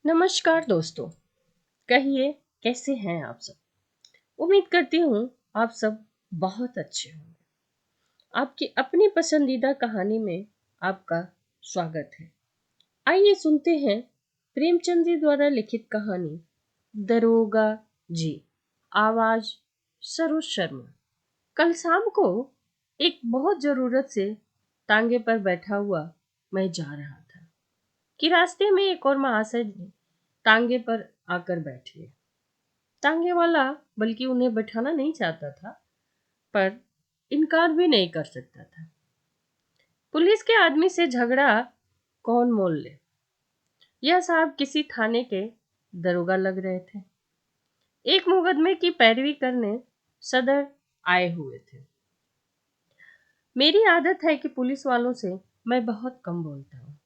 नमस्कार दोस्तों। कहिए, कैसे हैं आप सब। उम्मीद करती हूँ आप सब बहुत अच्छे होंगे। आपकी अपनी पसंदीदा कहानी में आपका स्वागत है। आइए सुनते हैं प्रेमचंद जी द्वारा लिखित कहानी दरोगा जी। आवाज सरोज शर्मा। कल शाम को एक बहुत जरूरत से तांगे पर बैठा हुआ मैं जा रहा था कि रास्ते में एक और महाशय तांगे पर आकर बैठ गए। तांगे वाला बल्कि उन्हें बैठाना नहीं चाहता था, पर इनकार भी नहीं कर सकता था। पुलिस के आदमी से झगड़ा कौन मोल ले। यह साहब किसी थाने के दरोगा लग रहे थे। एक मुकदमे की पैरवी करने सदर आए हुए थे। मेरी आदत है कि पुलिस वालों से मैं बहुत कम बोलता हूँ।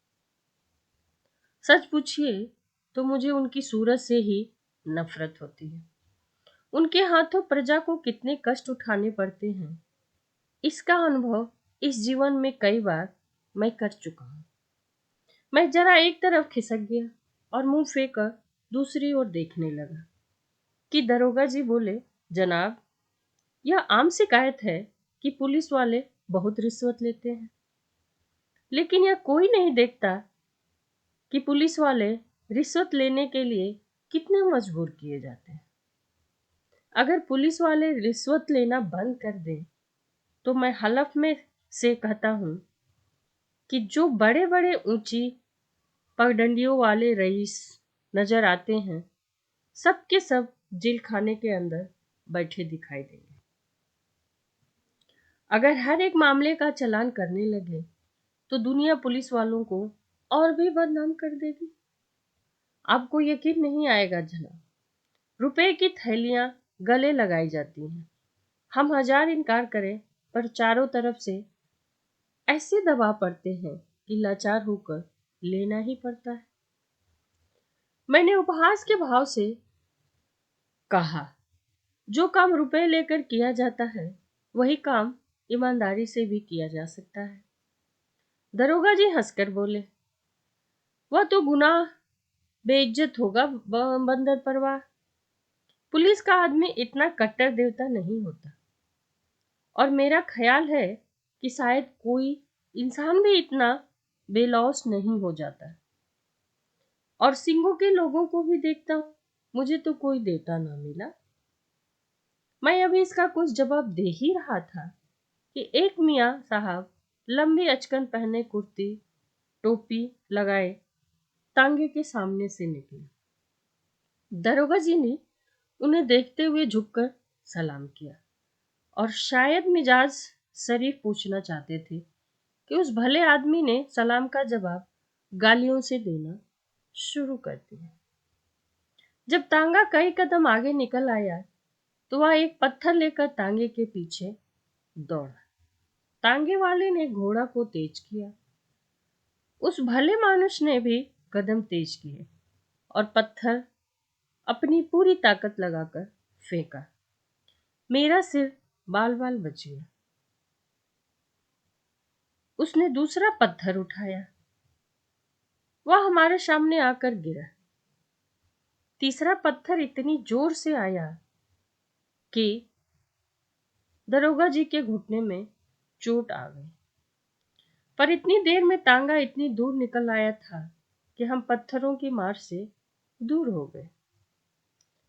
सच पूछिए तो मुझे उनकी सूरत से ही नफरत होती है। उनके हाथों प्रजा को कितने कष्ट उठाने पड़ते हैं, इसका अनुभव इस जीवन में कई बार मैं कर चुका हूं। मैं जरा एक तरफ खिसक गया और मुंह फेंक कर दूसरी ओर देखने लगा कि दरोगा जी बोले, जनाब, यह आम शिकायत है कि पुलिस वाले बहुत रिश्वत लेते हैं, लेकिन यह कोई नहीं देखता कि पुलिस वाले रिश्वत लेने के लिए कितने मजबूर किए जाते हैं। अगर पुलिस वाले रिश्वत लेना बंद कर दें तो मैं हलफ में से कहता हूं कि जो बड़े बड़े ऊंची पगडंडियों वाले रईस नजर आते हैं, सब के सब जेल खाने के अंदर बैठे दिखाई देंगे। अगर हर एक मामले का चालान करने लगे तो दुनिया पुलिस वालों को और भी बदनाम कर देगी। आपको यकीन नहीं आएगा जनाब, रुपए की थैलियां गले लगाई जाती हैं। हम हजार इनकार करें पर चारों तरफ से ऐसे दबाव पड़ते हैं कि लाचार होकर लेना ही पड़ता है। मैंने उपहास के भाव से कहा, जो काम रुपए लेकर किया जाता है वही काम ईमानदारी से भी किया जा सकता है। दरोगा जी हंसकर बोले, वह तो गुनाह बेइज्जत होगा बंदर परवाह। पुलिस का आदमी इतना कट्टर देवता नहीं होता, और मेरा ख्याल है कि शायद कोई इंसान भी इतना बेलौस नहीं हो जाता। और सिंगों के लोगों को भी देखता हूं, मुझे तो कोई देवता ना मिला। मैं अभी इसका कुछ जवाब दे ही रहा था कि एक मियाँ साहब लंबी अचकन पहने, कुर्ती टोपी लगाए, तांगे के सामने से निकले। दरोगा जी ने उन्हें देखते हुए झुककर सलाम किया और शायद मिजाज शरीफ पूछना चाहते थे कि उस भले आदमी ने सलाम का जवाब गालियों से देना शुरू कर दिया। जब तांगा कई कदम आगे निकल आया तो वह एक पत्थर लेकर तांगे के पीछे दौड़ा। तांगे वाले ने घोड़ा को तेज किया। उस भले मानुष ने भी कदम तेज किए और पत्थर अपनी पूरी ताकत लगाकर फेंका। मेरा सिर बाल बाल बच गया। उसने दूसरा पत्थर उठाया, वह हमारे सामने आकर गिरा। तीसरा पत्थर इतनी जोर से आया कि दरोगा जी के घुटने में चोट आ गई। पर इतनी देर में तांगा इतनी दूर निकल आया था कि हम पत्थरों की मार से दूर हो गए।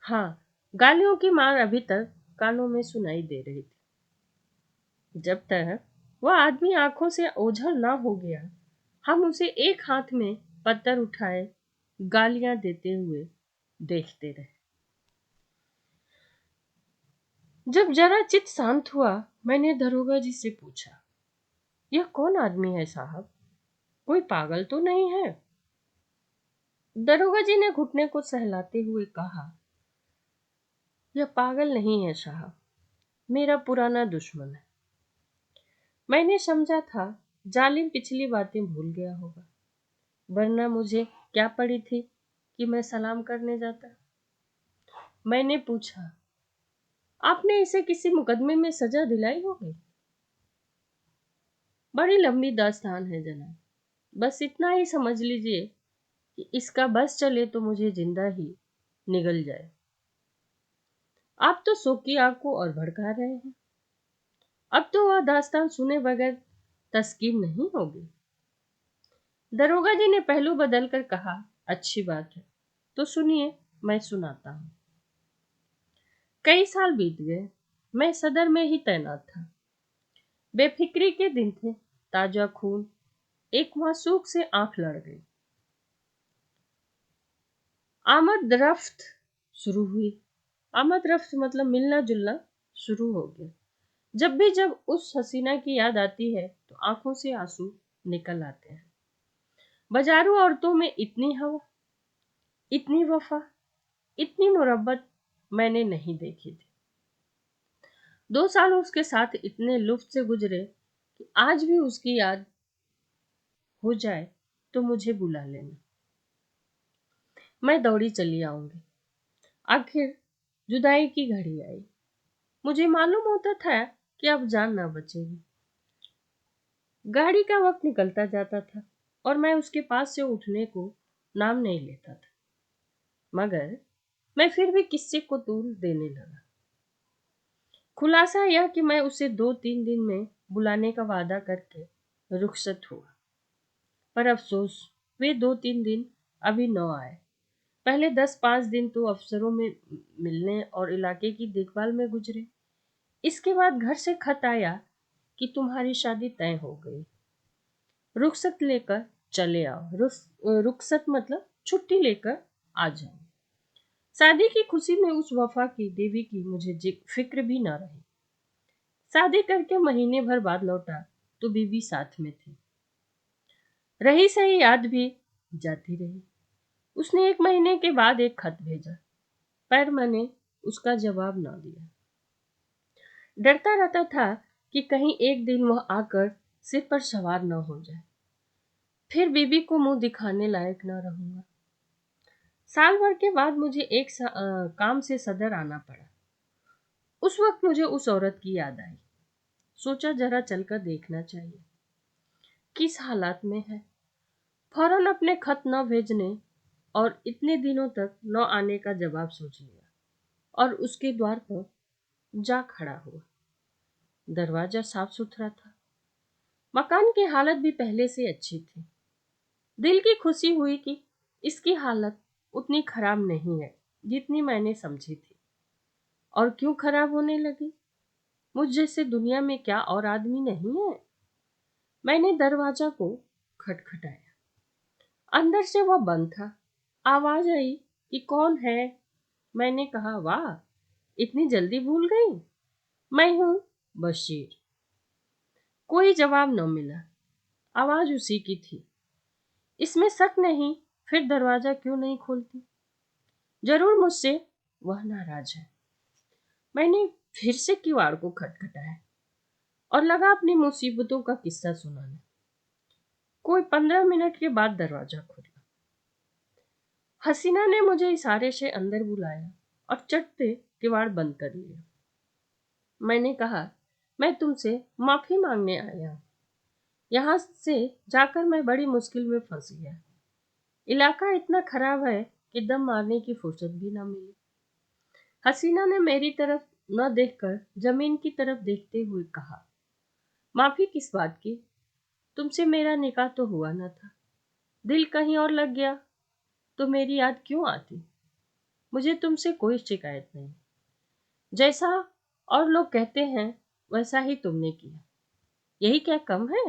हाँ, गालियों की मार अभी तक कानों में सुनाई दे रही थी। जब तक वह आदमी आंखों से ओझल ना हो गया, हम उसे एक हाथ में पत्थर उठाए गालियां देते हुए देखते रहे। जब जरा चित शांत हुआ, मैंने दरोगा जी से पूछा, यह कौन आदमी है साहब? कोई पागल तो नहीं है? दरोगा जी ने घुटने को सहलाते हुए कहा, यह पागल नहीं है साहब, मेरा पुराना दुश्मन है। मैंने समझा था जालिम पिछली बातें भूल गया होगा, वरना मुझे क्या पड़ी थी कि मैं सलाम करने जाता। मैंने पूछा, आपने इसे किसी मुकदमे में सजा दिलाई होगी? बड़ी लंबी दास्तान है जनाब, बस इतना ही समझ लीजिए कि इसका बस चले तो मुझे जिंदा ही निगल जाए। आप तो शोक की आग को और भड़का रहे हैं। अब तो वह दास्तान सुने बगैर तस्कीन नहीं होगी। दरोगा जी ने पहलू बदल कर कहा, अच्छी बात है, तो सुनिए, मैं सुनाता हूँ। कई साल बीत गए, मैं सदर में ही तैनात था। बेफिक्री के दिन थे, ताजा खून एक मासूक से आंख लड़ गई। आमद रफ्त शुरू हुई। आमद रफ्त मतलब मिलना जुलना शुरू हो गया। जब उस हसीना की याद आती है तो आंखों से आंसू निकल आते हैं। बाजारू औरतों में इतनी हवा, इतनी वफा, इतनी मोहब्बत मैंने नहीं देखी थी। 2 साल उसके साथ इतने लुत्फ से गुजरे कि आज भी उसकी याद हो जाए तो मुझे बुला लेना, मैं दौड़ी चली आऊंगी। आखिर जुदाई की घड़ी आई। मुझे मालूम होता था कि अब जान ना बचेगी। गाड़ी का वक्त निकलता जाता था और मैं उसके पास से उठने को नाम नहीं लेता था, मगर मैं फिर भी किस्से को तूल देने लगा। खुलासा यह कि मैं उसे 2-3 दिन में बुलाने का वादा करके रुखसत हुआ, पर अफसोस वे 2-3 दिन अभी न आए। पहले 10-5 दिन तो अफसरों में मिलने और इलाके की देखभाल में गुजरे। इसके बाद घर से खत आया कि तुम्हारी शादी तय हो गई, रुखसत लेकर चले आओ। रुखसत मतलब छुट्टी लेकर आ जाओ। शादी की खुशी में उस वफा की देवी की मुझे फिक्र भी ना रही। शादी करके महीने भर बाद लौटा तो बीबी साथ में थी। रही सही याद भी जाती रही। उसने 1 महीने के बाद एक खत भेजा, पर मैंने उसका जवाब ना दिया। डरता रहता था कि कहीं एक दिन वह आकर सिर पर सवार न हो जाए, फिर बीबी को मुंह दिखाने लायक न रहूंगा। साल भर के बाद मुझे काम से सदर आना पड़ा। उस वक्त मुझे उस औरत की याद आई। सोचा जरा चलकर देखना चाहिए किस हालात में है। फौरन अपने खत न भेजने और इतने दिनों तक न आने का जवाब सोच लिया और उसके द्वार पर जा खड़ा हुआ। दरवाजा साफ सुथरा था। मकान की हालत भी पहले से अच्छी थी। दिल की खुशी हुई कि इसकी हालत उतनी खराब नहीं है जितनी मैंने समझी थी। और क्यों खराब होने लगी? मुझ जैसे दुनिया में क्या और आदमी नहीं है? मैंने दरवाजा को खटखटाया। अंदर से वह बंद था। आवाज आई कि कौन है? मैंने कहा, वाह, इतनी जल्दी भूल गई, मैं हूं बशीर। कोई जवाब न मिला। आवाज उसी की थी। इसमें शक नहीं, फिर दरवाजा क्यों नहीं खोलती? जरूर मुझसे वह नाराज है। मैंने फिर से किवाड़ को खटखटाया और लगा अपनी मुसीबतों का किस्सा सुनाने। कोई 15 मिनट के बाद दरवाजा खुला। हसीना ने मुझे इशारे से अंदर बुलाया और चटते किवाड़ बंद कर लिया। मैंने कहा, मैं तुमसे माफी मांगने आया हूं। यहां से जाकर मैं बड़ी मुश्किल में फंस गया। इलाका इतना खराब है कि दम मारने की फुर्सत भी ना मिली। हसीना ने मेरी तरफ न देखकर जमीन की तरफ देखते हुए कहा, माफी किस बात की? तुमसे मेरा निकाह तो हुआ न था। दिल कहीं और लग गया तो मेरी याद क्यों आती? मुझे तुमसे कोई शिकायत नहीं। जैसा और लोग कहते हैं वैसा ही तुमने किया। यही क्या कम है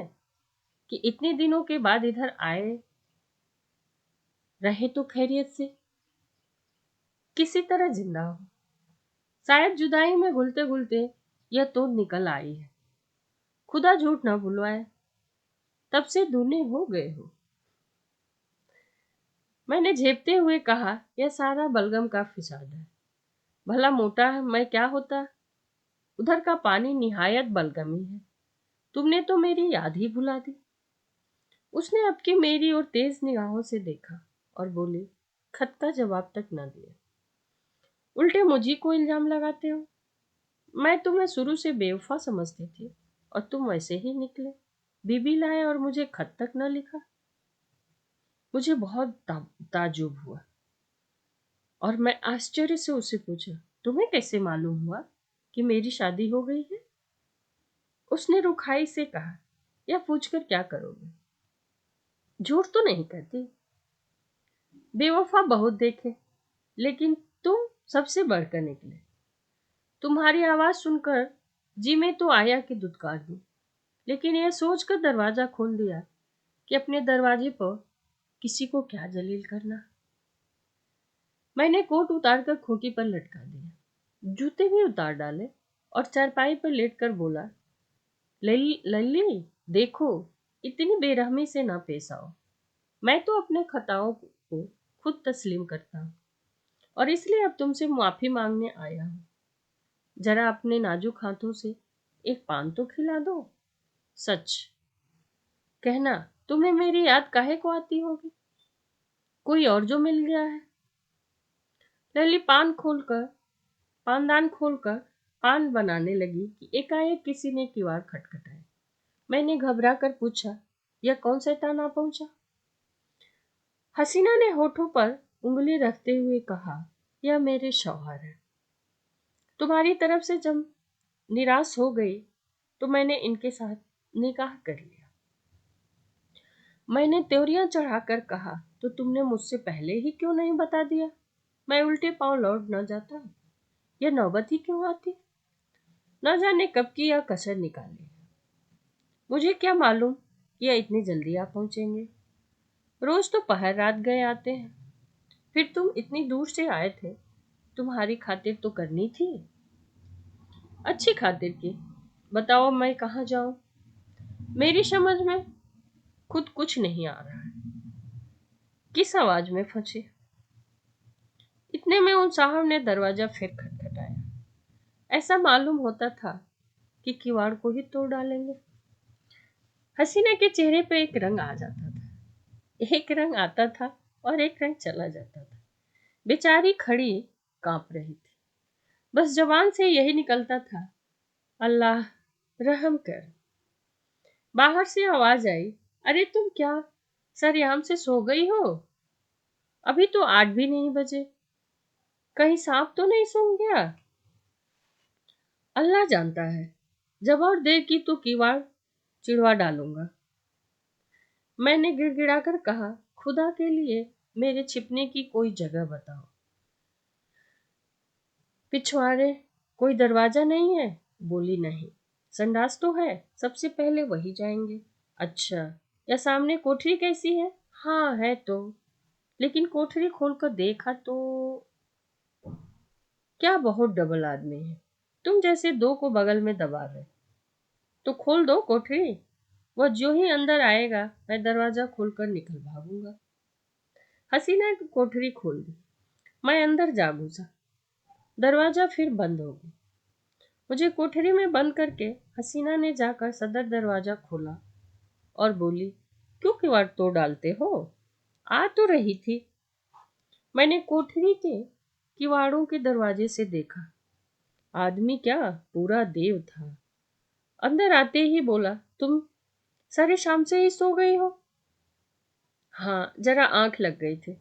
कि इतने दिनों के बाद इधर आए? रहे तो खैरियत से, किसी तरह जिंदा हो। शायद जुदाई में घुलते घुलते यह तो निकल आई है। खुदा झूठ ना बुलवाए, तब से दूने हो गए हो। मैंने झेपते हुए कहा, यह सारा बलगम का फिसाद है। भला मोटा है मैं क्या होता? उधर का पानी निहायत बलगमी है। तुमने तो मेरी याद ही भुला दी। उसने अब की मेरी और तेज निगाहों से देखा और बोली, खत का जवाब तक न दिया, उल्टे मुझी को इल्जाम लगाते हो। मैं तुम्हें शुरू से बेवफा समझती थी और तुम वैसे ही निकले। बीबी लाए और मुझे खत तक न लिखा। मुझे बहुत ताज्जुब हुआ और मैं आश्चर्य से उससे पूछा, तुम्हें कैसे मालूम हुआ कि मेरी शादी हो गई है? उसने रुखाई से कहा, यह पूछकर क्या करोगे? झूठ तो नहीं कहती। बेवफा बहुत देखे, लेकिन तुम सबसे बढ़कर निकले। तुम्हारी आवाज सुनकर जी में तो आया कि दुत्कार दूं, लेकिन यह सोचकर दरवाजा खोल दिया कि अपने दरवाजे पर किसी को क्या जलील करना। मैंने कोट उतारकर खोटी पर लटका दिया, जूते भी उतार डाले और चारपाई पर लेटकर बोला, लल्ली देखो, इतनी बेरहमी से ना पेश आओ। मैं तो अपने खताओं को खुद तस्लीम करता हूँ और इसलिए अब तुमसे माफी मांगने आया हूँ। जरा अपने नाजुक हाथों से एक पान तो खिला दो। सच कहना, तुम्हें मेरी याद काहे को आती होगी? कोई और जो मिल गया है? लली पानदान खोलकर पान बनाने लगी कि एकाएक किसी ने किवाड़ खटखटाया। मैंने घबरा कर पूछा, यह कौन शैतान आ पहुंचा? हसीना ने होठों पर उंगली रखते हुए कहा, यह मेरे शौहर है। तुम्हारी तरफ से जब निराश हो गई तो मैंने इनके साथ निकाह कर लिया। मैंने त्योरियां चढ़ाकर कहा, तो तुमने मुझसे पहले ही क्यों नहीं बता दिया? मैं उल्टे पांव लौट न जाता। यह नौबत ही क्यों आती? न जाने कब की यह कसर निकाली। मुझे क्या मालूम कि यह इतनी जल्दी आ पहुंचेंगे। रोज तो पहर रात गए आते हैं। फिर तुम इतनी दूर से आए थे, तुम्हारी खातिर तो करनी थी। अच्छी खातिर की। बताओ मैं कहाँ जाऊं? मेरी समझ में खुद कुछ नहीं आ रहा है। किस आवाज में फंसे? इतने में उन साहब ने दरवाजा फिर खटखटाया। ऐसा मालूम होता था कि किवाड़ को ही तोड़ डालेंगे। हसीना के चेहरे पे एक रंग आ जाता था, एक रंग आता था और एक रंग चला जाता था। बेचारी खड़ी कांप रही थी। बस जबान से यही निकलता था, अल्लाह रहम कर। बाहर से आवाज आई, अरे तुम क्या सरेआम से सो गई हो? अभी तो 8 भी नहीं बजे। कहीं सांप तो नहीं सूंघ गया? अल्लाह जानता है, जब और देर की तो किवाड़ चिड़वा डालूंगा। मैंने गिड़गिड़ाकर कहा, खुदा के लिए मेरे छिपने की कोई जगह बताओ। पिछवाड़े कोई दरवाजा नहीं है? बोली, नहीं। संडास तो है, सबसे पहले वही जाएंगे। अच्छा, या सामने कोठरी कैसी है? हाँ है तो, लेकिन कोठरी खोलकर देखा तो क्या बहुत डबल आदमी है, तुम जैसे दो को बगल में दबा रहे। तो खोल दो कोठरी। वह जो ही अंदर आएगा मैं दरवाजा खोलकर निकल भागूंगा। हसीना ने कोठरी खोल दी। मैं अंदर जा घुसा। दरवाजा फिर बंद हो गया। मुझे कोठरी में बंद करके हसीना ने जाकर सदर दरवाजा खोला और बोली, क्यों किवाड़ तोड़ डालते हो? आ तो रही थी। मैंने कोठरी के किवाड़ों के दरवाजे से देखा। आदमी क्या, पूरा देव था। अंदर आते ही बोला, तुम सारे शाम से ही सो गई हो? हाँ, जरा आंख लग गई थी।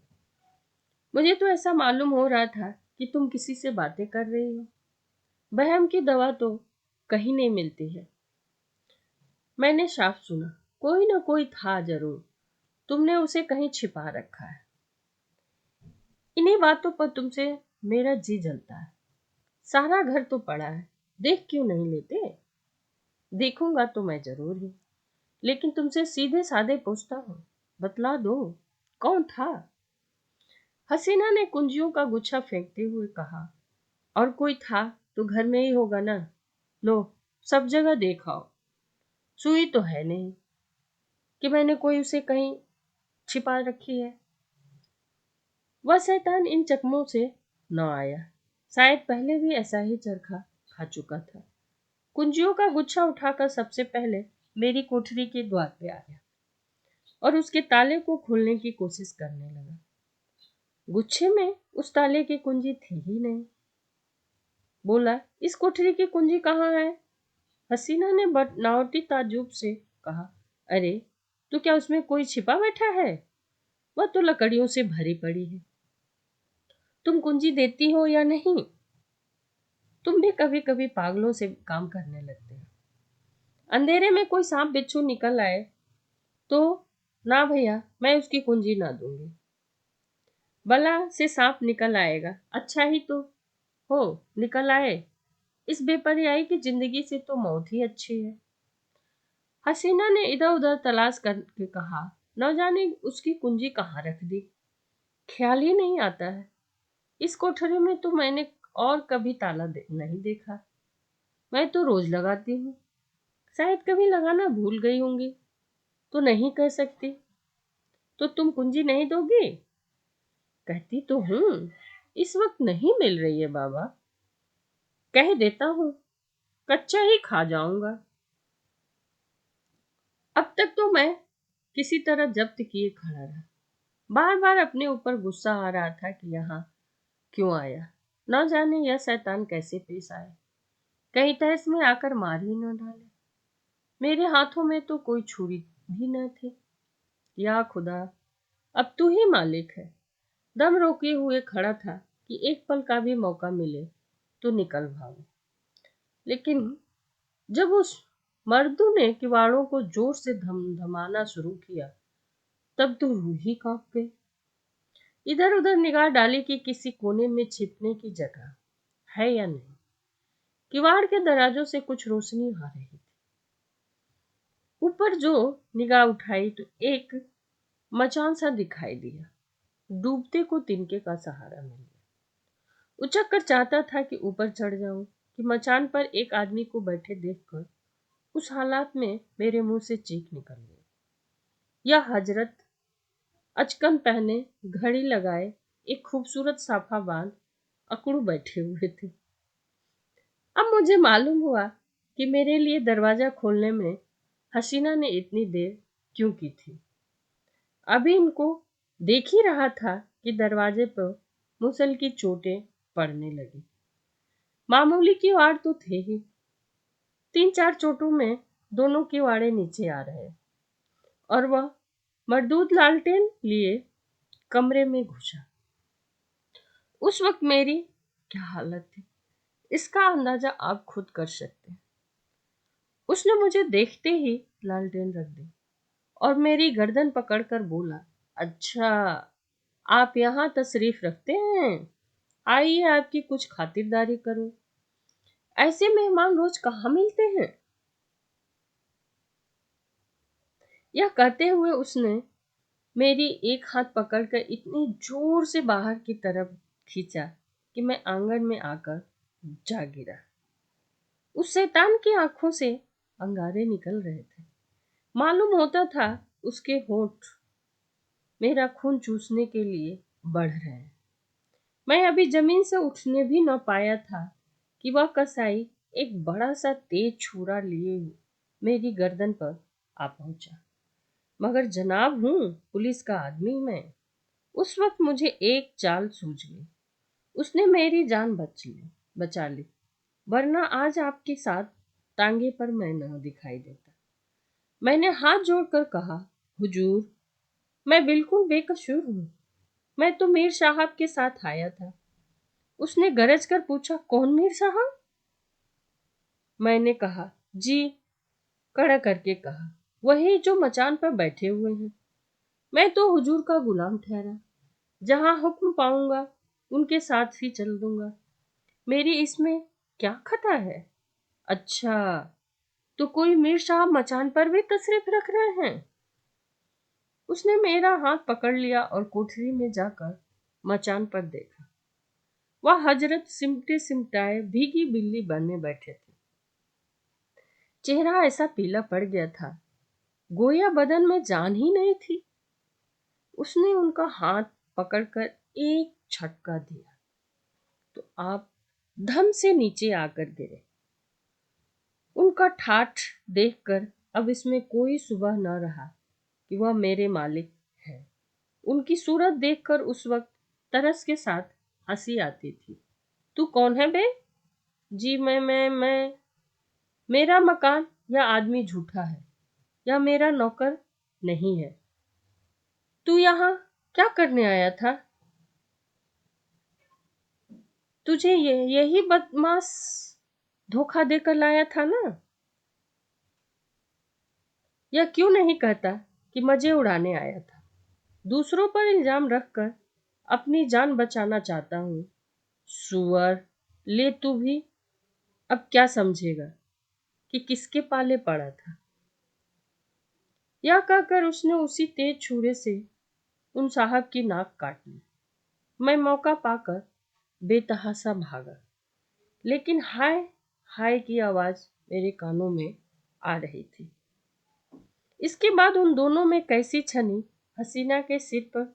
मुझे तो ऐसा मालूम हो रहा था कि तुम किसी से बातें कर रही हो। बहम की दवा तो कहीं नहीं मिलती है। मैंने साफ सुना, कोई ना कोई था जरूर, तुमने उसे कहीं छिपा रखा है। इन्हीं बातों पर तुमसे मेरा जी जलता है। सारा घर तो पड़ा है, देख क्यों नहीं लेते? देखूंगा तो मैं जरूर ही, लेकिन तुमसे सीधे साधे पूछता हूँ, बतला दो कौन था? हसीना ने कुंजियों का गुच्छा फेंकते हुए कहा, और कोई था तो घर में ही होगा ना। लो, सब जगह देखाओ, सुई तो है नहीं कि मैंने कोई उसे कहीं छिपा रखी है। वह शैतान इन चकमों से न आया, शायद पहले भी ऐसा ही चरखा खा चुका था। कुंजियों का गुच्छा उठाकर सबसे पहले मेरी कोठरी के द्वार पे आया और उसके ताले को खोलने की कोशिश करने लगा। गुच्छे में उस ताले की कुंजी थी ही नहीं। बोला, इस कोठरी की कुंजी कहाँ है? हसीना ने बनावटी ताज्जुब से कहा, अरे तो क्या उसमें कोई छिपा बैठा है? वह तो लकड़ियों से भरी पड़ी है। तुम कुंजी देती हो या नहीं? तुम भी कभी कभी पागलों से काम करने लगते हो। अंधेरे में कोई सांप बिच्छू निकल आए तो ना भैया, मैं उसकी कुंजी ना दूंगी। बला से सांप निकल आएगा, अच्छा ही तो हो, निकल आए। इस बेपर्याई की जिंदगी से तो मौत ही अच्छी है। हसीना ने इधर उधर तलाश करके कहा, न जाने उसकी कुंजी कहाँ रख दी, ख्याल ही नहीं आता है। इस कोठरी में तो मैंने और कभी ताला नहीं देखा। मैं तो रोज लगाती हूँ, शायद कभी लगाना भूल गई होंगी, तो नहीं कह सकती। तो तुम कुंजी नहीं दोगी? कहती तो हूँ, इस वक्त नहीं मिल रही है बाबा। कह देता हूँ, कच्चा ही खा जाऊंगा। अब तक तो मैं किसी तरह जब्त किए खड़ा रहा। बार बार अपने ऊपर गुस्सा आ रहा था कि यहाँ क्यों आया, न जाने यह शैतान कैसे पेश आए, कहीं तहस में आकर मार ही न डाले। मेरे हाथों में तो कोई छुरी भी न थी। या खुदा, अब तू ही मालिक है। दम रोके हुए खड़ा था कि एक पल का भी मौका मिले तो निकल भागूं। लेकिन जब उस मर्दू ने किवाड़ों को जोर से धमधमाना शुरू किया, तब तो रूह ही कांप गई। इधर उधर निगाह डाली कि किसी कोने में छिपने की जगह है या नहीं। किवाड़ के दरवाजों से कुछ रोशनी आ रही थी। ऊपर जो निगाह उठाई तो एक मचान सा दिखाई दिया। डूबते को तिनके का सहारा मिल गया। उचक कर चाहता था कि ऊपर चढ़ जाऊं कि मचान पर एक आदमी को बैठे देखकर उस हालात में मेरे मुंह से चीख निकल गई। यह हजरत अचकन पहने, घड़ी लगाए, एक खूबसूरत साफा बांध अकड़ू बैठे हुए थे। अब मुझे मालूम हुआ कि मेरे लिए दरवाजा खोलने में हसीना ने इतनी देर क्यों की थी। अभी इनको देख ही रहा था कि दरवाजे पर मुसल की चोटें पड़ने लगी। मामूली किवाड़ तो थे ही, 3-4 चोटों में दोनों किवाड़े नीचे आ रहे और वह मरदूद लालटेन लिए कमरे में घुसा। उस वक्त मेरी क्या हालत थी, इसका अंदाजा आप खुद कर सकते हैं। उसने मुझे देखते ही लालटेन रख दी और मेरी गर्दन पकड़कर बोला, अच्छा, आप यहाँ तशरीफ रखते हैं, आइए आपकी कुछ खातिरदारी करूं। ऐसे मेहमान रोज कहाँ मिलते हैं। यह कहते हुए उसने मेरी एक हाथ पकड़कर इतनी जोर से बाहर की तरफ खींचा कि मैं आंगन में आकर जा गिरा। उस शैतान की आंखों से अंगारे निकल रहे थे। मालूम होता था उसके होंठ मेरा खून चूसने के लिए बढ़ रहे हैं। मैं अभी जमीन से उठने भी न पाया था कि वह कसाई एक बड़ा सा तेज छुरा लिए मेरी गर्दन पर आ पहुंचा। मगर जनाब हूं, पुलिस का आदमी मैं। उस वक्त मुझे एक चाल सूझ गई। उसने मेरी जान बचा ली, वरना आज आपके साथ टांगे पर मैं न दिखाई देता। मैंने हाथ जोड़कर कहा, हुजूर, मैं बिल्कुल बेकसूर हूं। मैं तो मीर साहब के साथ आया था। उसने गरज कर पूछा, कौन मीर साहब? मैंने कहा, जी, कड़ा करके कहा, वही जो मचान पर बैठे हुए हैं। मैं तो हुजूर का गुलाम ठहरा, जहां हुक्म पाऊंगा उनके साथ ही चल दूंगा। मेरी इसमें क्या खता है? अच्छा, तो कोई मीर साहब मचान पर भी तशरीफ रख रहे हैं? उसने मेरा हाथ पकड़ लिया और कोठरी में जाकर मचान पर देखा। वह हजरत सिमटे सिमटाए भीगी बिल्ली बने बैठे थे। चेहरा ऐसा पीला पड़ गया था, गोया बदन में जान ही नहीं थी। उसने उनका हाथ पकड़कर एक झटका दिया तो आप धम से नीचे आकर गिरे। उनका ठाठ देखकर अब इसमें कोई सुबह न रहा कि वह मेरे मालिक है। उनकी सूरत देखकर उस वक्त तरस के साथ हंसी आती थी। तू कौन है बे? जी, मैं मेरा मकान या आदमी झूठा है या मेरा नौकर नहीं है। तू यहाँ क्या करने आया था? तुझे यही बदमाश धोखा देकर लाया था ना? या क्यों नहीं कहता कि मजे उड़ाने आया था? दूसरों पर इल्जाम रखकर अपनी जान बचाना चाहता हूँ। सुअर, ले तू भी। अब क्या समझेगा कि किसके पाले पड़ा था? या कहकर उसने उसी तेज छुरे से उन साहब की नाक काट ली। मैं मौका पाकर बेतहासा भागा, लेकिन हाय हाय की आवाज मेरे कानों में आ रही थी। इसके बाद उन दोनों में कैसी छनी हसीना के सिर पर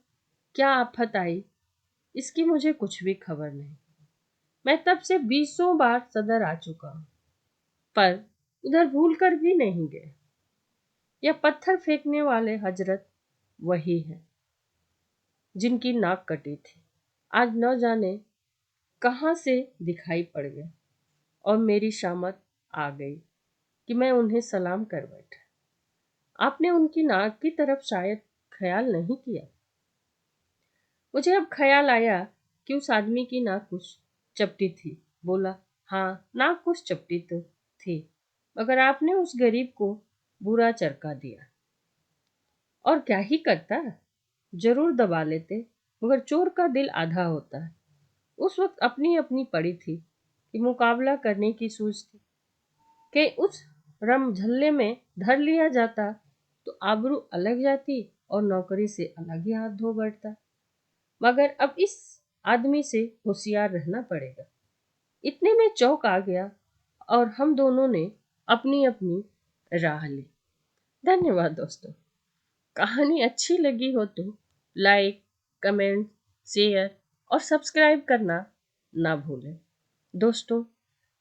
क्या आफत आई, इसकी मुझे कुछ भी खबर नहीं। मैं तब से 20 बार सदर आ चुका हूं, पर उधर भूल कर भी नहीं गए। यह पत्थर फेंकने वाले हजरत वही है जिनकी नाक कटी थी। आज न जाने कहां से दिखाई पड़ गए और मेरी शामत आ गई कि मैं उन्हें सलाम कर बैठा। आपने उनकी नाक की तरफ शायद ख्याल नहीं किया। मुझे अब ख्याल आया कि उस आदमी की नाक कुछ चपटी थी। बोला, हाँ, नाक कुछ चपटी तो थी, मगर आपने उस गरीब को बुरा चरका दिया। और क्या ही करता, जरूर दबा लेते, मगर चोर का दिल आधा होता है। उस वक्त अपनी अपनी पड़ी थी कि मुकाबला करने की सूझ थी कि उस रम झल्ले में धर लिया जाता तो आबरू अलग जाती और नौकरी से अलग ही हाथ धो बैठता। मगर अब इस आदमी से होशियार रहना पड़ेगा। इतने में चौक आ गया और हम दोनों ने अपनी अपनी राह ली। धन्यवाद दोस्तों। कहानी अच्छी लगी हो तो लाइक, कमेंट, शेयर और सब्सक्राइब करना ना भूलें। दोस्तों,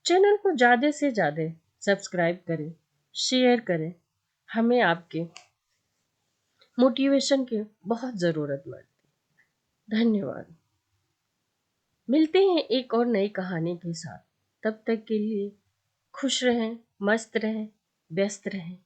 चैनल को ज़्यादा से ज़्यादा सब्सक्राइब करें, शेयर करें। हमें आपके मोटिवेशन की बहुत ज़रूरत पड़ती। धन्यवाद। मिलते हैं एक और नई कहानी के साथ। तब तक के लिए खुश रहें, मस्त रहें, व्यस्त रहें।